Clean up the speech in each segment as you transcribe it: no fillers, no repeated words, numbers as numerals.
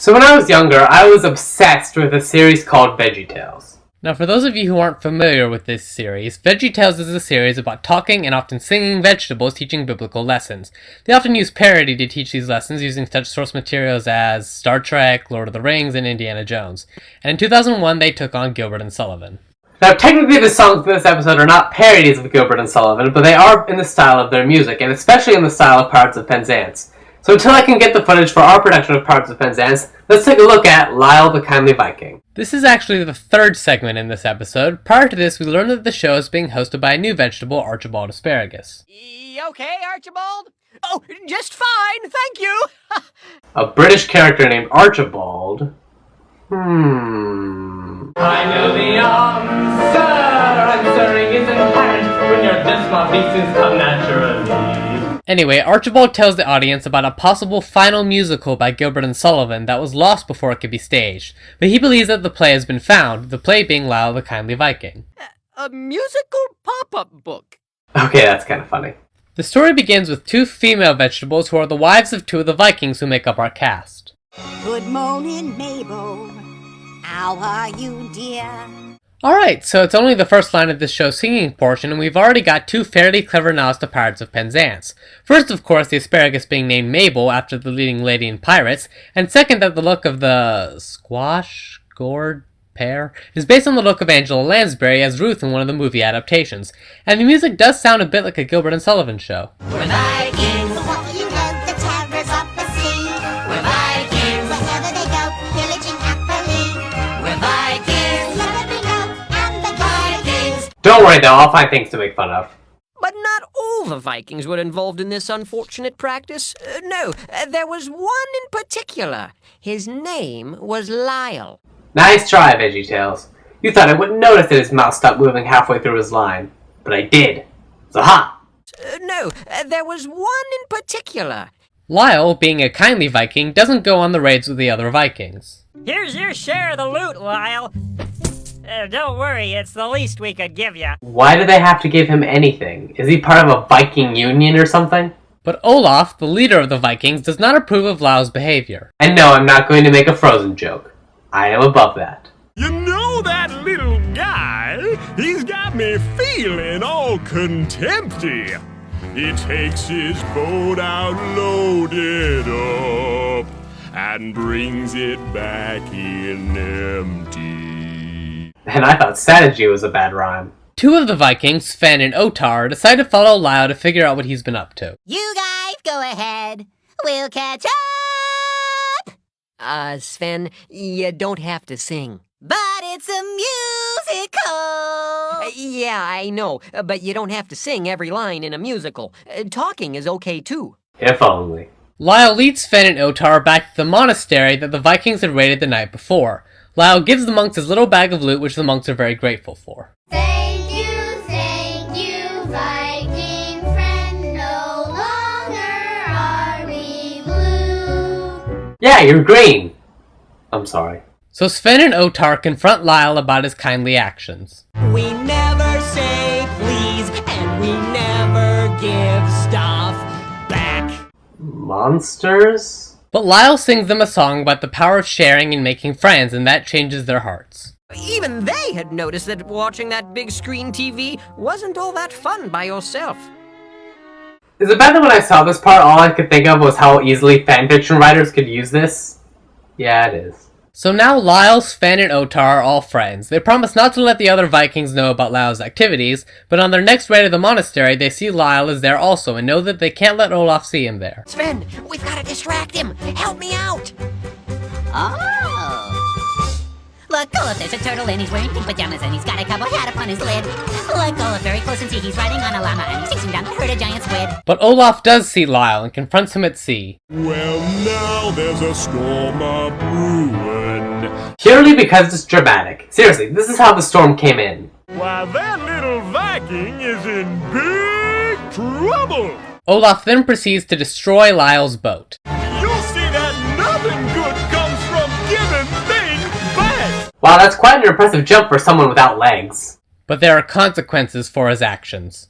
So when I was younger, I was obsessed with a series called VeggieTales. Now for those of you who aren't familiar with this series, VeggieTales is a series about talking and often singing vegetables teaching biblical lessons. They often use parody to teach these lessons using such source materials as Star Trek, Lord of the Rings, and Indiana Jones. And in 2001 they took on Gilbert and Sullivan. Now technically the songs for this episode are not parodies of Gilbert and Sullivan, but they are in the style of their music, and especially in the style of Pirates of Penzance. So until I can get the footage for our production of Pirates of Penzance, let's take a look at Lyle the Kindly Viking. This is actually the third segment in this episode. Prior to this, we learned that the show is being hosted by a new vegetable, Archibald Asparagus. Okay, Archibald? Oh, just fine, thank you! A British character named Archibald? I know the answer! Answering is inherent when your dismal pieces come naturally. Anyway, Archibald tells the audience about a possible final musical by Gilbert and Sullivan that was lost before it could be staged, but he believes that the play has been found, the play being Lyle the Kindly Viking. A musical pop-up book. Okay, that's kind of funny. The story begins with two female vegetables who are the wives of two of the Vikings who make up our cast. Good morning, Mabel. How are you, dear? Alright, so it's only the first line of this show's singing portion, and we've already got two fairly clever nods to Pirates of Penzance. First, of course, the asparagus being named Mabel after the leading lady in Pirates, and second, that the look of the squash gourd pear is based on the look of Angela Lansbury as Ruth in one of the movie adaptations. And the music does sound a bit like a Gilbert and Sullivan show. We're Vikings. What you know, the terrors of the sea. We're Vikings. Wherever they go, pillaging happily. We're Vikings. Wherever we go, and the Vikings. Don't worry though, I'll find things to make fun of. But not all the Vikings were involved in this unfortunate practice. No, there was one in particular. His name was Lyle. Nice try, VeggieTales. You thought I wouldn't notice that his mouth stopped moving halfway through his line. But I did. So ha! No, there was one in particular. Lyle, being a kindly Viking, doesn't go on the raids with the other Vikings. Here's your share of the loot, Lyle. Don't worry, it's the least we could give you. Why do they have to give him anything? Is he part of a Viking union or something? But Olaf, the leader of the Vikings, does not approve of Lyle's behavior. And no, I'm not going to make a Frozen joke. I am above that. You know that little guy? He's got me feeling all contempty. He takes his boat out loaded up and brings it back in empty. And I thought strategy was a bad rhyme. Two of the Vikings, Sven and Otar, decide to follow Lyle to figure out what he's been up to. You guys go ahead. We'll catch up. Sven, you don't have to sing. But it's a musical. Yeah, I know, but you don't have to sing every line in a musical. Talking is okay, too. If only. Lyle leads Sven and Otar back to the monastery that the Vikings had raided the night before. Lyle gives the monks his little bag of loot, which the monks are very grateful for. Thank you, Viking friend. No longer are we blue. Yeah, you're green. I'm sorry. So Sven and Otar confront Lyle about his kindly actions. We never say please, and we never give stuff back. Monsters? But Lyle sings them a song about the power of sharing and making friends, and that changes their hearts. Even they had noticed that watching that big screen TV wasn't all that fun by yourself. Is it bad that when I saw this part, all I could think of was how easily fanfiction writers could use this? Yeah, it is. So now Lyle, Sven, and Otar are all friends. They promise not to let the other Vikings know about Lyle's activities, but on their next raid to the monastery, they see Lyle is there also and know that they can't let Olaf see him there. Sven, we've got to distract him. Help me out. Oh. Look, Olaf, there's a turtle and he's wearing pink pajamas and he's got a cowboy hat upon his lid. Look, Olaf, very close and see he's riding on a llama and he's chasing down to herd a giant squid. But Olaf does see Lyle and confronts him at sea. Well, now there's a storm a-brewing. Purely because it's dramatic. Seriously, this is how the storm came in. Why, that little Viking is in big trouble. Olaf then proceeds to destroy Lyle's boat. You'll see that nothing good comes from giving things back. Wow, that's quite an impressive jump for someone without legs. But there are consequences for his actions.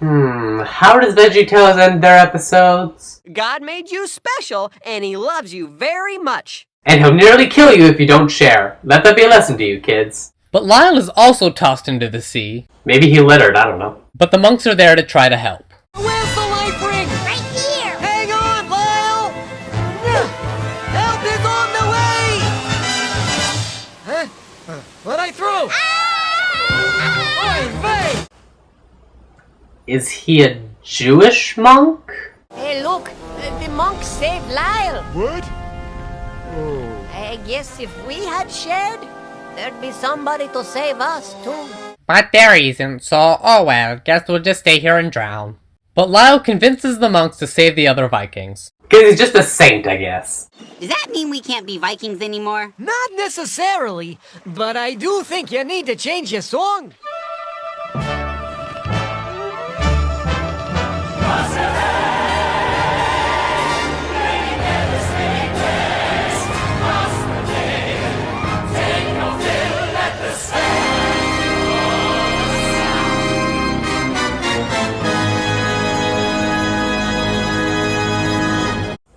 How does VeggieTales end their episodes? God made you special, and he loves you very much. And he'll nearly kill you if you don't share. Let that be a lesson to you, kids. But Lyle is also tossed into the sea. Maybe he littered, I don't know. But the monks are there to try to help. Where's the life ring? Right here! Hang on, Lyle! Help is on the way! Huh? What I threw? Oy vey! Is he a Jewish monk? Hey, look! The monk saved Lyle! What? I guess if we had shared, there'd be somebody to save us, too. But there isn't, so oh well, guess we'll just stay here and drown. But Lyle convinces the monks to save the other Vikings. Because he's just a saint, I guess. Does that mean we can't be Vikings anymore? Not necessarily, but I do think you need to change your song.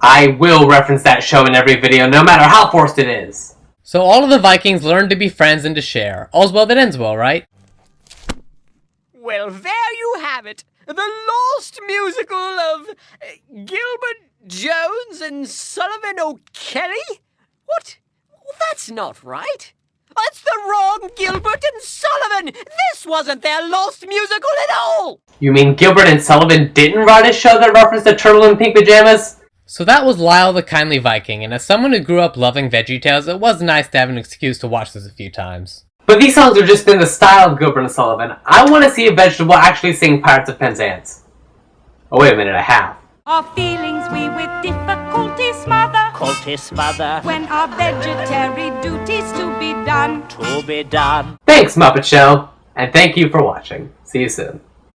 I will reference that show in every video, no matter how forced it is. So all of the Vikings learn to be friends and to share. All's well that ends well, right? Well, there you have it. The lost musical of Gilbert Jones and Sullivan O'Kelly? What? That's not right. That's the wrong Gilbert and Sullivan. This wasn't their lost musical at all. You mean Gilbert and Sullivan didn't write a show that referenced a turtle in pink pajamas? So that was Lyle the Kindly Viking, and as someone who grew up loving VeggieTales, it was nice to have an excuse to watch this a few times. But these songs are just in the style of Gilbert and Sullivan. I want to see a vegetable actually sing Pirates of Penzance. Oh, wait a minute, I have. Our feelings we with difficulty smother when our vegetary duties to be done. Thanks, Muppet Show, and thank you for watching. See you soon.